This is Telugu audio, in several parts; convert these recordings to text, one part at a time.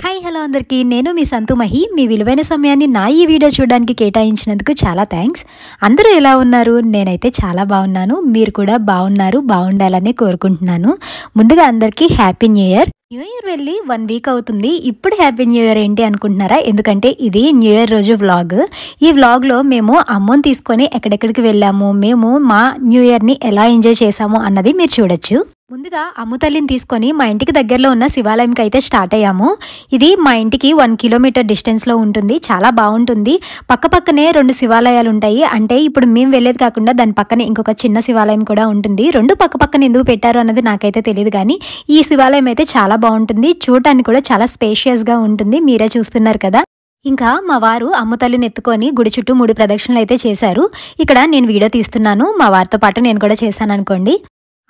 హాయ్ హలో అందరికీ నేను మీ సంతు మహి మీ విలువైన సమయాన్ని నా ఈ వీడియో చూడడానికి కేటాయించినందుకు చాలా థ్యాంక్స్. అందరూ ఎలా ఉన్నారు? నేనైతే చాలా బాగున్నాను. మీరు కూడా బాగుండాలని కోరుకుంటున్నాను. ముందుగా అందరికీ happy new year. New year వెళ్ళి 1 వీక్ అవుతుంది. ఇప్పుడు హ్యాపీ న్యూ ఇయర్ ఏంటి అనుకుంటున్నారా? ఎందుకంటే ఇది న్యూ ఇయర్ రోజు వ్లాగ్. ఈ వ్లాగ్లో మేము అమ్మని తీసుకొని ఎక్కడెక్కడికి వెళ్ళాము, మేము మా న్యూ ఇయర్ని ఎలా ఎంజాయ్ చేసాము అన్నది మీరు చూడొచ్చు. ముందుగా అమ్ము తల్లిని తీసుకొని మా ఇంటికి దగ్గరలో ఉన్న శివాలయంకి అయితే స్టార్ట్ అయ్యాము. ఇది మా ఇంటికి 1 కిలోమీటర్ డిస్టెన్స్లో ఉంటుంది. చాలా బాగుంటుంది. పక్కనే 2 శివాలయాలు ఉంటాయి. అంటే ఇప్పుడు మేము వెళ్ళేది కాకుండా దాని పక్కనే ఇంకొక చిన్న శివాలయం కూడా ఉంటుంది. 2 పక్కన ఎందుకు పెట్టారు అన్నది నాకైతే తెలియదు, కానీ ఈ శివాలయం అయితే చాలా బాగుంటుంది. చూడటానికి కూడా చాలా స్పేషియస్గా ఉంటుంది. మీరే చూస్తున్నారు కదా. ఇంకా మా వారు అమ్మ తల్లిని ఎత్తుకొని గుడి చుట్టూ 3 ప్రదక్షిణలు అయితే చేశారు. ఇక్కడ నేను వీడియో తీస్తున్నాను. మా వారితో పాటు నేను కూడా చేశాను అనుకోండి.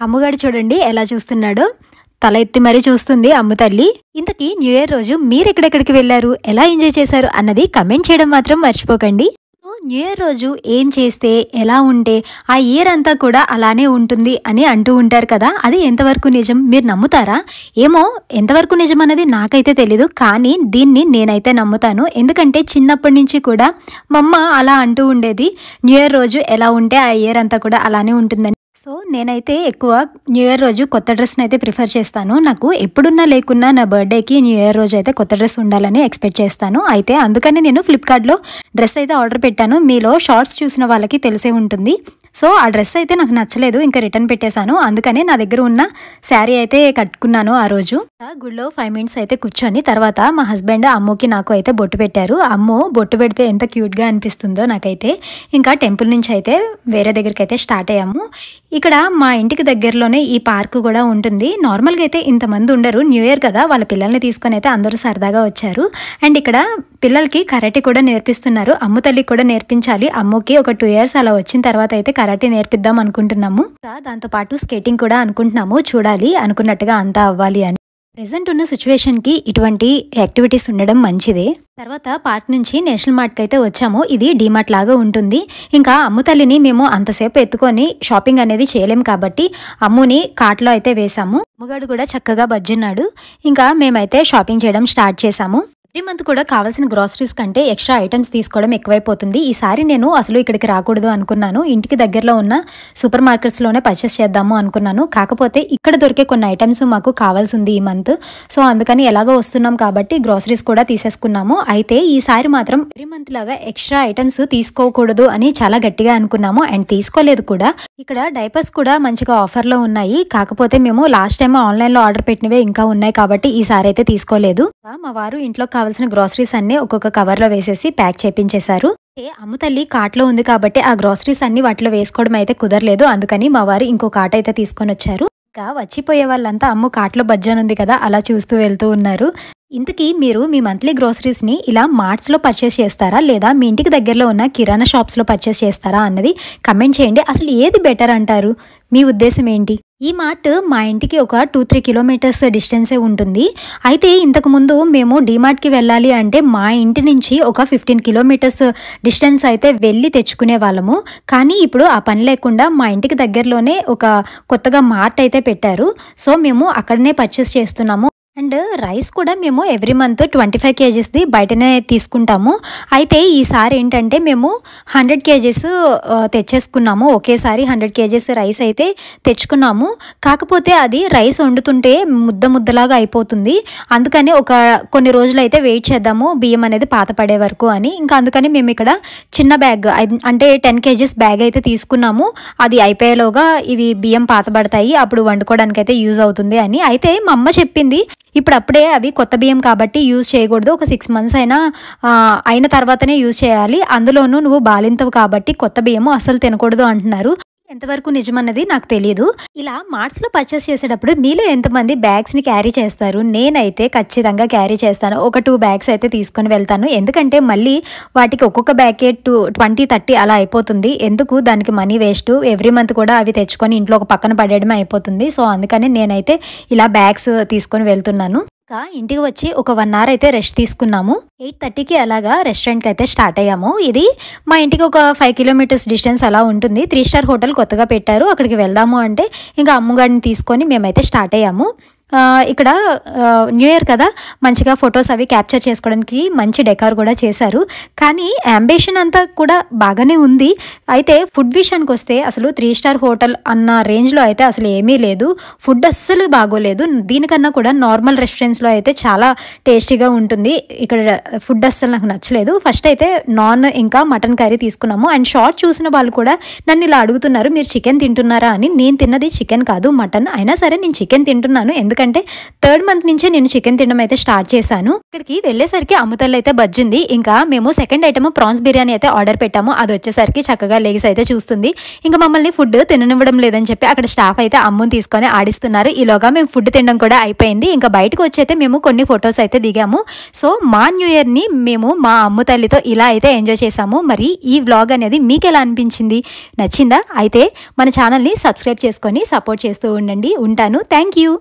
అమ్మగాడు చూడండి ఎలా చూస్తున్నాడో, తల ఎత్తి మరీ చూస్తుంది అమ్మ తల్లి. ఇంతకీ న్యూ ఇయర్ రోజు మీరు ఎక్కడెక్కడికి వెళ్ళారు, ఎలా ఎంజాయ్ చేశారు అన్నది కమెంట్ చేయడం మాత్రం మర్చిపోకండి. న్యూ ఇయర్ రోజు ఏం చేస్తే ఎలా ఉంటే ఆ ఇయర్ అంతా కూడా అలానే ఉంటుంది అని అంటూ ఉంటారు కదా, అది ఎంతవరకు నిజం? మీరు నమ్ముతారా? ఏమో, ఎంతవరకు నిజం అన్నది నాకైతే తెలీదు, కానీ దీన్ని నేనైతే నమ్ముతాను. ఎందుకంటే చిన్నప్పటి నుంచి కూడా మా అమ్మ అలా అంటూ ఉండేది, న్యూ ఇయర్ రోజు ఎలా ఉంటే ఆ ఇయర్ అంతా కూడా అలానే ఉంటుందని. సో నేనైతే ఎక్కువ న్యూ ఇయర్ రోజు కొత్త డ్రెస్ని అయితే ప్రిఫర్ చేస్తాను. నాకు ఎప్పుడున్నా లేకున్నా నా బర్త్డేకి న్యూ ఇయర్ రోజు అయితే కొత్త డ్రెస్ ఉండాలని ఎక్స్పెక్ట్ చేస్తాను. అయితే అందుకని నేను ఫ్లిప్కార్ట్లో డ్రెస్ అయితే ఆర్డర్ పెట్టాను. మీలో షార్ట్స్ చూసిన వాళ్ళకి తెలిసే ఉంటుంది. సో ఆ డ్రెస్ అయితే నాకు నచ్చలేదు, ఇంకా రిటర్న్ పెట్టేశాను. అందుకనే నా దగ్గర ఉన్న శారీ అయితే కట్టుకున్నాను. ఆ రోజు గుడిలో 5 మినిట్స్ అయితే కూర్చొని తర్వాత మా హస్బెండ్ అమ్మకి నాకు అయితే బొట్టు పెట్టారు. అమ్మ బొట్టు పెడితే ఎంత క్యూట్గా అనిపిస్తుందో నాకైతే. ఇంకా టెంపుల్ నుంచి అయితే వేరే దగ్గరికి అయితే స్టార్ట్ అయ్యాము. ఇక్కడ మా ఇంటికి దగ్గరలోనే ఈ పార్క్ కూడా ఉంటుంది. నార్మల్గా అయితే ఇంతమంది ఉండరు, న్యూ ఇయర్ కదా, వాళ్ళ పిల్లల్ని తీసుకొని అయితే అందరూ సరదాగా వచ్చారు. అండ్ ఇక్కడ పిల్లలకి కరాటే కూడా నేర్పిస్తున్నారు. అమ్మ తల్లికి కూడా నేర్పించాలి. అమ్మకి ఒక 2 ఇయర్స్ అలా వచ్చిన తర్వాత అయితే కరాటే నేర్పిద్దాం అనుకుంటున్నాము. దాంతోపాటు స్కేటింగ్ కూడా అనుకుంటున్నాము. చూడాలి, అనుకున్నట్టుగా అంతా అవ్వాలి అని. ప్రెజెంట్ ఉన్న సిచ్యువేషన్కి ఇటువంటి యాక్టివిటీస్ ఉండడం మంచిదే. తర్వాత పార్క్ నుంచి నేషనల్ మార్ట్కి అయితే వచ్చాము. ఇది డీమార్ట్ లాగా ఉంటుంది. ఇంకా అమ్ము తల్లిని మేము అంతసేపు ఎత్తుకొని షాపింగ్ అనేది చేయలేము కాబట్టి అమ్ముని కార్ట్లో అయితే వేసాము. అమ్మగాడు కూడా చక్కగా బజ్జున్నాడు. ఇంకా మేమైతే షాపింగ్ చేయడం స్టార్ట్ చేసాము. ఎవ్రీ మంత్ కూడా కావాల్సిన గ్రాసరీస్ కంటే ఎక్స్ట్రా ఐటమ్స్ తీసుకోవడం ఎక్కువైపోతుంది. ఈసారి నేను అసలు ఇక్కడికి రాకూడదు అనుకున్నాను. ఇంటికి దగ్గరలో ఉన్న సూపర్ మార్కెట్స్లోనే పర్చేస్ చేద్దాము అనుకున్నాను. కాకపోతే ఇక్కడ దొరికే కొన్ని ఐటమ్స్ మాకు కావాల్సి ఉంది ఈ మంత్. సో అందుకని ఎలాగో వస్తున్నాం కాబట్టి గ్రాసరీస్ కూడా తీసేసుకున్నాము. అయితే ఈసారి మాత్రం ఎవ్రీ మంత్ లాగా ఎక్స్ట్రా ఐటమ్స్ తీసుకోకూడదు అని చాలా గట్టిగా అనుకున్నాము. అండ్ తీసుకోలేదు కూడా. ఇక్కడ డైపర్స్ కూడా మంచిగా ఆఫర్లో ఉన్నాయి. కాకపోతే మేము లాస్ట్ టైం ఆన్లైన్లో ఆర్డర్ పెట్టినవే ఇంకా ఉన్నాయి కాబట్టి ఈసారి అయితే తీసుకోలేదు. మా వారు ఇంట్లో కావాల్సిన గ్రాసరీస్ అన్ని ఒక్కొక్క కవర్లో వేసేసి ప్యాక్ చేపించేశారు. అమ్మ తల్లి కార్ట్లో ఉంది కాబట్టి ఆ గ్రాసరీస్ అన్ని వాటిలో వేసుకోవడం అయితే కుదరలేదు. అందుకని మా వారు ఇంకో కార్ట్ అయితే తీసుకొని వచ్చారు. ఇంకా వచ్చిపోయే వాళ్ళంతా అమ్మ కార్ట్లో బజ్జన్ ఉంది కదా అలా చూస్తూ వెళ్తూ ఉన్నారు. ఇంతకీ మీరు మీ మంత్లీ గ్రాసరీస్ని ఇలా మార్ట్స్లో పర్చేస్ చేస్తారా, లేదా మీ ఇంటికి దగ్గరలో ఉన్న కిరాణా షాప్స్లో పర్చేస్ చేస్తారా అన్నది కమెంట్ చేయండి. అసలు ఏది బెటర్ అంటారు? మీ ఉద్దేశం ఏంటి? ఈ మార్ట్ మా ఇంటికి ఒక 2-3 కిలోమీటర్స్ డిస్టెన్సే ఉంటుంది. అయితే ఇంతకుముందు మేము డీమార్ట్కి వెళ్ళాలి అంటే మా ఇంటి నుంచి ఒక 15 కిలోమీటర్స్ డిస్టెన్స్ అయితే వెళ్ళి తెచ్చుకునే వాళ్ళము. కానీ ఇప్పుడు ఆ పని లేకుండా మా ఇంటికి దగ్గరలోనే ఒక కొత్తగా మార్ట్ అయితే పెట్టారు. సో మేము అక్కడనే పర్చేస్ చేస్తున్నాము. అండ్ రైస్ కూడా మేము ఎవ్రీ మంత్ 25 కేజీస్ది బయటనే తీసుకుంటాము. అయితే ఈసారి ఏంటంటే మేము 100 కేజీస్ తెచ్చేసుకున్నాము. ఒకేసారి 100 కేజీస్ రైస్ అయితే తెచ్చుకున్నాము. కాకపోతే అది రైస్ వండుతుంటే ముద్దలాగా అయిపోతుంది. అందుకని కొన్ని రోజులు అయితే వెయిట్ చేద్దాము బియ్యం అనేది పాత పడే వరకు అని. ఇంకా అందుకని మేము ఇక్కడ చిన్న బ్యాగ్ అంటే 10 కేజీస్ బ్యాగ్ అయితే తీసుకున్నాము. అది అయిపోయేలోగా ఇవి బియ్యం పాత పడతాయి, అప్పుడు వండుకోవడానికి అయితే యూజ్ అవుతుంది అని. అయితే మా అమ్మ చెప్పింది ఇప్పుడప్పుడే అవి కొత్త బియ్యం కాబట్టి యూజ్ చేయకూడదు, ఒక 6 మంత్స్ అయిన తర్వాతనే యూజ్ చేయాలి, అందులోనూ నువ్వు బాలింతవు కాబట్టి కొత్త బియ్యము అసలు తినకూడదు అంటున్నారు. ఎంతవరకు నిజమన్నది నాకు తెలియదు. ఇలా మార్ట్స్లో పర్చేస్ చేసేటప్పుడు మీలో ఎంతమంది బ్యాగ్స్ని క్యారీ చేస్తారు? నేనైతే ఖచ్చితంగా క్యారీ చేస్తాను. ఒక 2 బ్యాగ్స్ అయితే తీసుకొని వెళ్తాను. ఎందుకంటే మళ్ళీ వాటికి ఒక్కొక్క బ్యాగే 20-30 అలా అయిపోతుంది. ఎందుకు దానికి మనీ వేస్ట్? ఎవ్రీ మంత్ కూడా అవి తెచ్చుకొని ఇంట్లో ఒక పక్కన పడేయడమే అయిపోతుంది. సో అందుకని నేనైతే ఇలా బ్యాగ్స్ తీసుకొని వెళ్తున్నాను. ఇంకా ఇంటికి వచ్చి ఒక 1 అవర్ అయితే రెస్ట్ తీసుకున్నాము. 8:30కి అలాగా రెస్టారెంట్కి అయితే స్టార్ట్ అయ్యాము. ఇది మా ఇంటికి ఒక 5 కిలోమీటర్స్ డిస్టెన్స్ అలా ఉంటుంది. 3 స్టార్ హోటల్ కొత్తగా పెట్టారు, అక్కడికి వెళ్దాము అంటే ఇంకా అమ్మగారిని తీసుకొని మేమైతే స్టార్ట్ అయ్యాము. ఇక్కడ న్యూ ఇయర్ కదా, మంచిగా ఫొటోస్ అవి క్యాప్చర్ చేసుకోవడానికి మంచి డెకార్ కూడా చేశారు. కానీ అంబిషన్ అంతా కూడా బాగానే ఉంది. అయితే ఫుడ్ విషయానికి వస్తే అసలు 3 స్టార్ హోటల్ అన్న రేంజ్లో అయితే అసలు ఏమీ లేదు. ఫుడ్ అస్సలు బాగోలేదు. దీనికన్నా కూడా నార్మల్ రెస్టారెంట్స్లో అయితే చాలా టేస్టీగా ఉంటుంది. ఇక్కడ ఫుడ్ అస్సలు నాకు నచ్చలేదు. ఫస్ట్ అయితే నాన్ ఇంకా మటన్ కర్రీ తీసుకున్నాము. అండ్ షార్ట్ చూసిన వాళ్ళు కూడా నన్ను ఇలా అడుగుతున్నారు, మీరు చికెన్ తింటున్నారా అని. నేను తిన్నది చికెన్ కాదు, మటన్. అయినా సరే నేను చికెన్ తింటున్నాను, ఎందుకంటే 3rd మంత్ నుంచే నేను చికెన్ తినడం అయితే స్టార్ట్ చేశాను. ఇక్కడికి వెళ్ళేసరికి అమ్ముతల్లి అయితే బజ్జింది. ఇంకా మేము సెకండ్ ఐటమ్ ప్రాన్స్ బిర్యానీ అయితే ఆర్డర్ పెట్టాము. అది వచ్చేసరికి చక్కగా లెగ్స్ అయితే చూస్తుంది. ఇంకా మమ్మల్ని ఫుడ్ తిననివ్వడం లేదని చెప్పి అక్కడ స్టాఫ్ అయితే అమ్ముని తీసుకొని ఆడిస్తున్నారు. ఈలోగా మేము ఫుడ్ తినడం కూడా అయిపోయింది. ఇంకా బయటకు వచ్చి అయితే మేము కొన్ని ఫొటోస్ అయితే దిగాము. సో మా న్యూ ఇయర్ని మేము మా అమ్ముతల్లితో ఇలా అయితే ఎంజాయ్ చేసాము. మరి ఈ వ్లాగ్ అనేది మీకు ఎలా అనిపించింది? నచ్చిందా? అయితే మన ఛానల్ని సబ్స్క్రైబ్ చేసుకొని సపోర్ట్ చేస్తూ ఉండండి. ఉంటాను. Thank you.